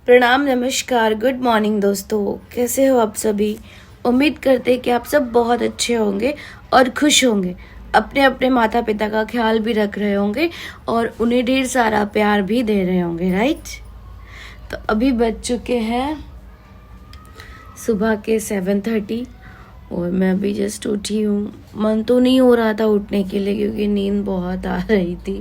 प्रणाम, नमस्कार, good morning दोस्तों। कैसे हो आप सभी? उम्मीद करते हैं कि आप सब बहुत अच्छे होंगे और खुश होंगे, अपने अपने माता पिता का ख्याल भी रख रहे होंगे और उन्हें ढेर सारा प्यार भी दे रहे होंगे, राइट? तो अभी बज चुके हैं सुबह के 7:30 और मैं अभी जस्ट उठी हूँ। मन तो नहीं हो रहा था उठने के लिए क्योंकि नींद बहुत आ रही थी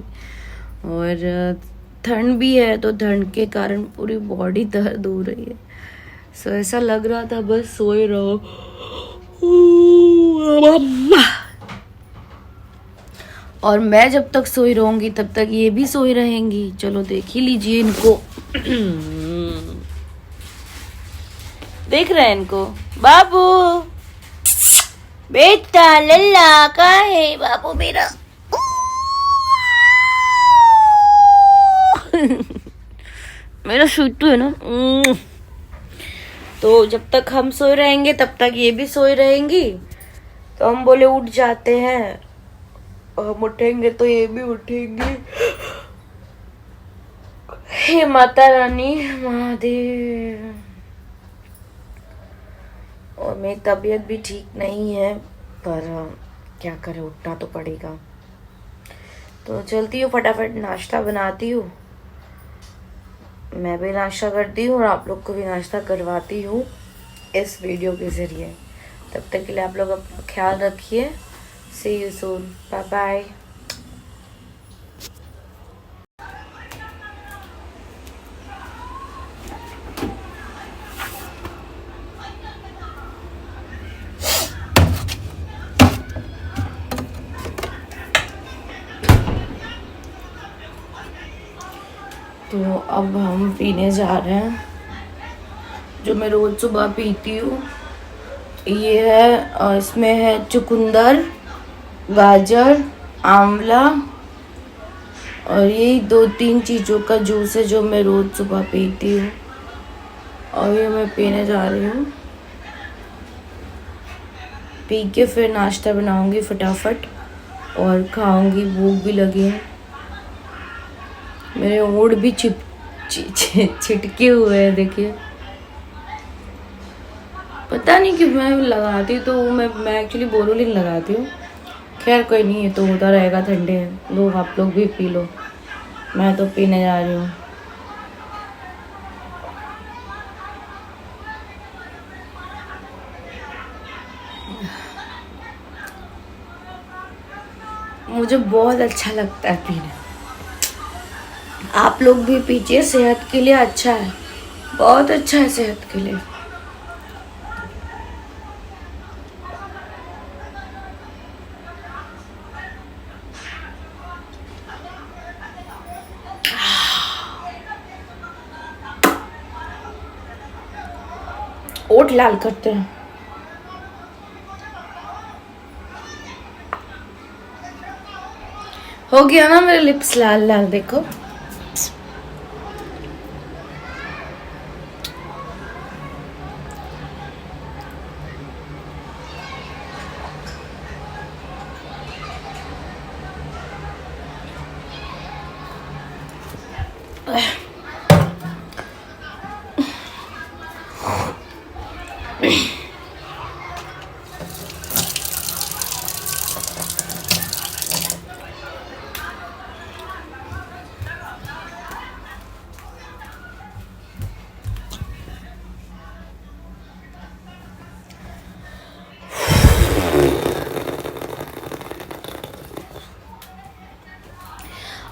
और ठंड भी है, तो ठंड के कारण पूरी बॉडी दर्द हो रही है। सो ऐसा लग रहा था बस सोए रहो। और मैं जब तक सोई रहूंगी तब तक ये भी सोई रहेंगी। चलो देख ही लीजिए इनको। देख रहे हैं इनको। बाबू बेटा लल्ला कहाँ है बाबू मेरा? मेरा सूटू है ना। तो जब तक हम सोए रहेंगे तब तक ये भी सोए रहेंगी। तो हम बोले उठ जाते हैं, हम उठेंगे तो ये भी उठेंगे। हे माता रानी महादेव। और मेरी तबीयत भी ठीक नहीं है, पर क्या करें, उठना तो पड़ेगा। तो चलती हूँ, फटाफट नाश्ता बनाती हूँ। मैं भी नाश्ता करती हूँ और आप लोग को भी नाश्ता करवाती हूँ इस वीडियो के ज़रिए। तब तक के लिए आप लोग अपना ख्याल रखिए। सी यू सून, बाय बाय। तो अब हम पीने जा रहे हैं जो मैं रोज़ सुबह पीती हूँ। ये है, इसमें है चुकंदर, गाजर, आंवला और यही 2-3 चीज़ों का जूस है जो मैं रोज़ सुबह पीती हूँ। और ये मैं पीने जा रही हूँ। पी के फिर नाश्ता बनाऊंगी फटाफट और खाऊंगी, भूख भी लगी है। मेरे होंठ भी छिटके हुए हैं, देखिए। पता नहीं क्यों मैं लगाती तो मैं एक्चुअली बोरोलिन लगाती हूँ। खैर कोई नहीं, ये तो होता रहेगा, ठंडे हैं। लो आप लोग भी पी लो, मैं तो पीने जा रही हूँ। मुझे बहुत अच्छा लगता है पीना। आप लोग भी पीजिए, सेहत के लिए अच्छा है, बहुत अच्छा है सेहत के लिए। ओठ लाल करते हैं। हो गया ना मेरे लिप्स लाल लाल, देखो।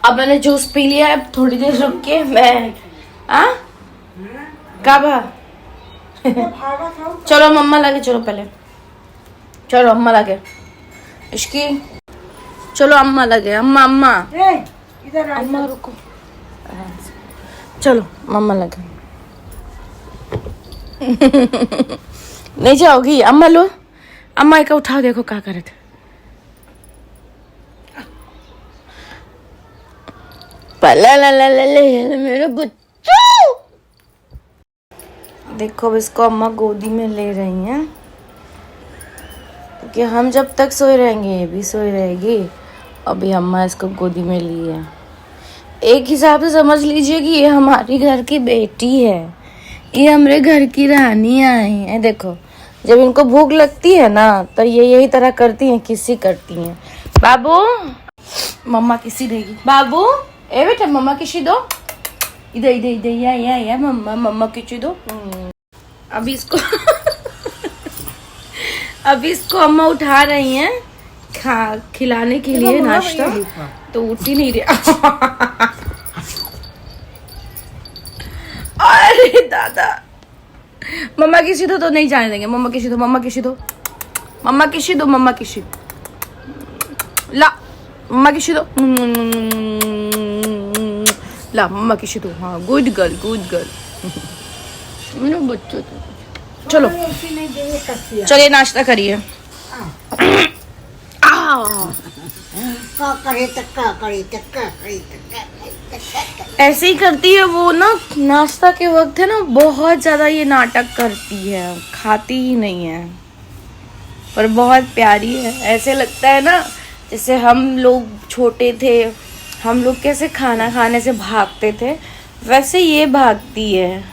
अब मैंने जूस पी लिया है, अब थोड़ी देर रुक के मैं कब चलो मम्मा लगे, चलो पहले चलो अम्मा लगे। इसकी चलो अम्मा लगे, अम्मा अम्मा इधर अम्मा रुको, चलो मम्मा लगे। नहीं जाओगी अम्मा? लो अम्मा का उठाओ, देखो क्या करे थे। मेरा बच्चा देखो, अब इसको अम्मा गोदी में ले रही हैं क्योंकि हम जब तक सोए रहेंगे ये भी सोए रहेगी। अभी अम्मा इसको गोदी में ली है। एक हिसाब से समझ लीजिए कि ये हमारी घर की बेटी है। ये हमारे घर की रानी आई है। देखो जब इनको भूख लगती है ना तो ये यही तरह करती हैं, किसी करती हैं। बाबू मम्मा किसी देगी। बाबू ए बेटा मम्मा किसी दो, इधर इधर इधर या मम्मा मम्मा किसी दो। अभी इसको अभी इसको अम्मा उठा रही हैं खिलाने के लिए नाश्ता, तो उठ ही नहीं रहा। अरे दादा मम्मा किसी दो तो नहीं जाने देंगे। मम्मा किसी दो, मम्मा किसी दो, मम्मा किसी दो, मम्मा किसी ला, मम्मा किसी दो, ला मम्मा किसी दो। हाँ गुड गर्ल गुड गर्ल मेरे बच्चों। चलो चलिए नाश्ता करिए। ऐसे ही करती है वो ना, नाश्ता के वक्त है ना बहुत ज्यादा ये नाटक करती है, खाती ही नहीं है, पर बहुत प्यारी है। ऐसे लगता है ना जैसे हम लोग छोटे थे, हम लोग कैसे खाना खाने से भागते थे, वैसे ये भागती है।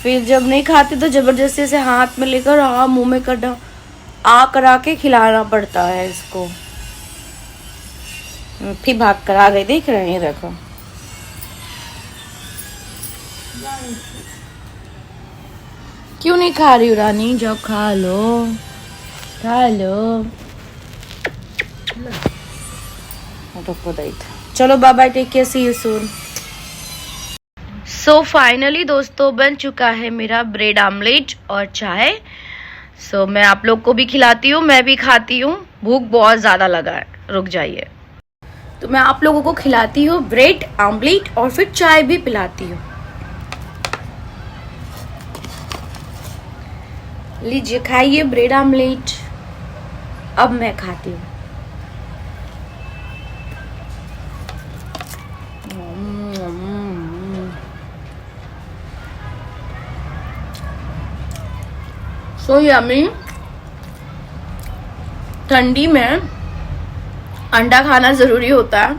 फिर जब नहीं खाती तो जबरदस्ती से हाथ में लेकर मुंह में करा के खिलाना पड़ता है इसको। फिर भाग कर आ गई, देख रहे हैं देखो। क्यों नहीं खा रही हो रानी? जब खा लो खा लो। चलो bye bye, take care, see you soon. So finally दोस्तों बन चुका है मेरा ब्रेड आमलेट और चाय। सो मैं आप लोग को भी खिलाती हूँ, मैं भी खाती हूँ, भूख बहुत ज्यादा लगा है, रुक जाइए। तो मैं आप लोगों को खिलाती हूँ ब्रेड आमलेट और फिर चाय भी पिलाती हूँ। लीजिए खाइए ब्रेड आमलेट। अब मैं खाती हूँ। So yummy. ठंडी में अंडा खाना जरूरी होता है,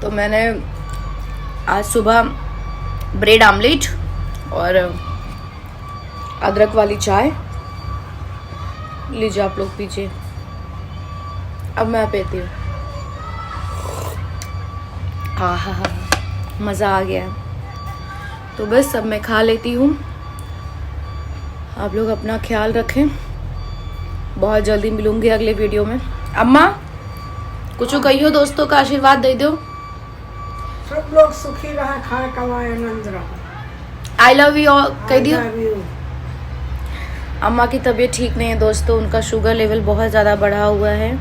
तो मैंने आज सुबह ब्रेड आमलेट और अदरक वाली चाय। लीजिए आप लोग पीजिए। अब मैं पीती हूँ। हाँ मज़ा आ गया। तो बस अब मैं खा लेती हूँ। आप लोग अपना ख्याल रखें। बहुत जल्दी मिलूंगी अगले वीडियो में। अम्मा कुछ कहियो, दोस्तों का आशीर्वाद दे दो। सब लोग सुखी रहे, खाए कमाए आनंद रहे। आई लव यू कह दियो। अम्मा की तबीयत ठीक नहीं है दोस्तों, उनका शुगर लेवल बहुत ज़्यादा बढ़ा हुआ है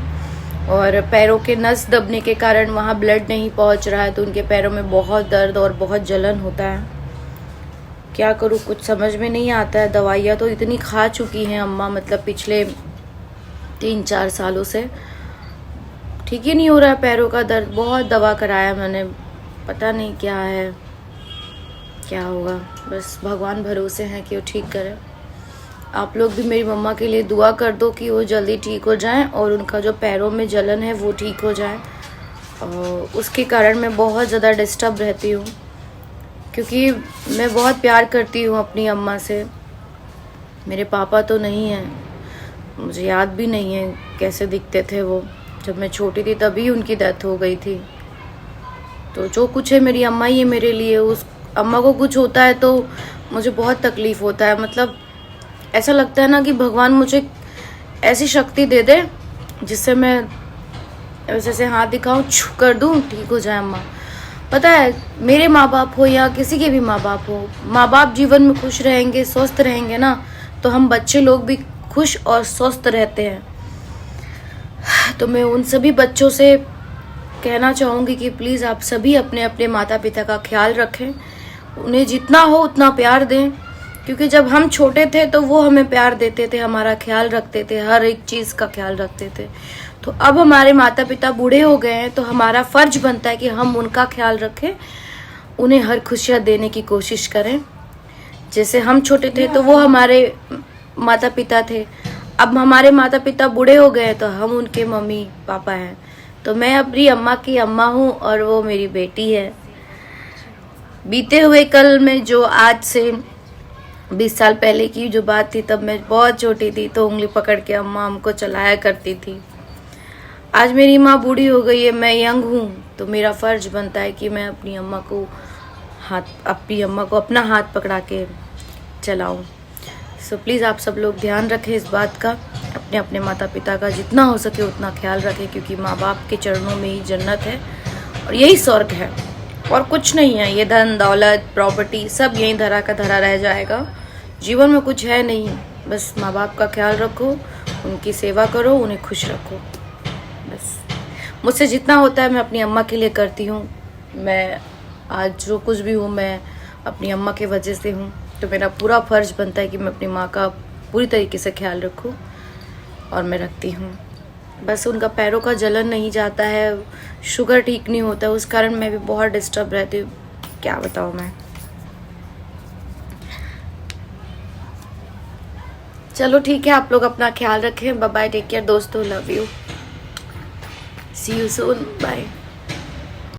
और पैरों के नस दबने के कारण वहाँ ब्लड नहीं पहुँच रहा है, तो उनके पैरों में बहुत दर्द और बहुत जलन होता है। क्या करूँ कुछ समझ में नहीं आता है। दवाइयाँ तो इतनी खा चुकी हैं अम्मा, मतलब पिछले 3-4 सालों से ठीक ही नहीं हो रहा है पैरों का दर्द। बहुत दवा कराया मैंने, पता नहीं क्या है क्या होगा। बस भगवान भरोसे हैं कि वो ठीक करे। आप लोग भी मेरी मम्मा के लिए दुआ कर दो कि वो जल्दी ठीक हो जाएं और उनका जो पैरों में जलन है वो ठीक हो जाए। और उसके कारण मैं बहुत ज़्यादा डिस्टर्ब रहती हूँ, क्योंकि मैं बहुत प्यार करती हूँ अपनी अम्मा से। मेरे पापा तो नहीं हैं, मुझे याद भी नहीं है कैसे दिखते थे वो। जब मैं छोटी थी तभी उनकी डेथ हो गई थी। तो जो कुछ है मेरी अम्मा ही है मेरे लिए। उस अम्मा को कुछ होता है तो मुझे बहुत तकलीफ़ होता है। मतलब ऐसा लगता है ना कि भगवान मुझे ऐसी शक्ति दे दे जिससे मैं ऐसे हाथ दिखाऊं, छू कर दूं, ठीक हो जाए अम्मा। पता है मेरे माँ बाप हो या किसी के भी माँ बाप हो, माँ बाप जीवन में खुश रहेंगे, स्वस्थ रहेंगे ना, तो हम बच्चे लोग भी खुश और स्वस्थ रहते हैं। तो मैं उन सभी बच्चों से कहना चाहूँगी कि प्लीज़ आप सभी अपने अपने माता पिता का ख्याल रखें, उन्हें जितना हो उतना प्यार दें, क्योंकि जब हम छोटे थे तो वो हमें प्यार देते थे, हमारा ख्याल रखते थे, हर एक चीज़ का ख्याल रखते थे। तो अब हमारे माता पिता बूढ़े हो गए हैं, तो हमारा फ़र्ज बनता है कि हम उनका ख्याल रखें, उन्हें हर खुशियाँ देने की कोशिश करें। जैसे हम छोटे थे तो वो हमारे माता पिता थे, अब हमारे माता पिता बूढ़े हो गए तो हम उनके मम्मी पापा हैं। तो मैं अपनी अम्मा की अम्मा हूँ और वो मेरी बेटी है। बीते हुए कल में जो आज से 20 साल पहले की जो बात थी, तब मैं बहुत छोटी थी तो उंगली पकड़ के अम्मा हमको चलाया करती थी। आज मेरी माँ बूढ़ी हो गई है, मैं यंग हूँ, तो मेरा फ़र्ज बनता है कि मैं अपनी अम्मा को अपना हाथ पकड़ा के चलाऊँ। सो प्लीज़ आप सब लोग ध्यान रखें इस बात का, अपने अपने माता पिता का जितना हो सके उतना ख्याल रखें, क्योंकि माँ बाप के चरणों में ही जन्नत है और यही स्वर्ग है और कुछ नहीं है। ये धन दौलत प्रॉपर्टी सब यहीं धरा का धरा रह जाएगा, जीवन में कुछ है नहीं। बस माँ बाप का ख्याल रखो, उनकी सेवा करो, उन्हें खुश रखो। बस मुझसे जितना होता है मैं अपनी अम्मा के लिए करती हूँ। मैं आज जो कुछ भी हूँ मैं अपनी अम्मा की वजह से हूँ, तो मेरा पूरा फ़र्ज़ बनता है कि मैं अपनी माँ का पूरी तरीके से ख्याल रखूँ और मैं रखती हूँ। बस उनका पैरों का जलन नहीं जाता है, शुगर ठीक नहीं होता है, उस कारण मैं भी बहुत डिस्टर्ब रहती हूँ। क्या बताऊँ मैं। चलो ठीक है, आप लोग अपना ख्याल रखें। बाय बाय, टेक केयर दोस्तों, love you, see you soon, bye.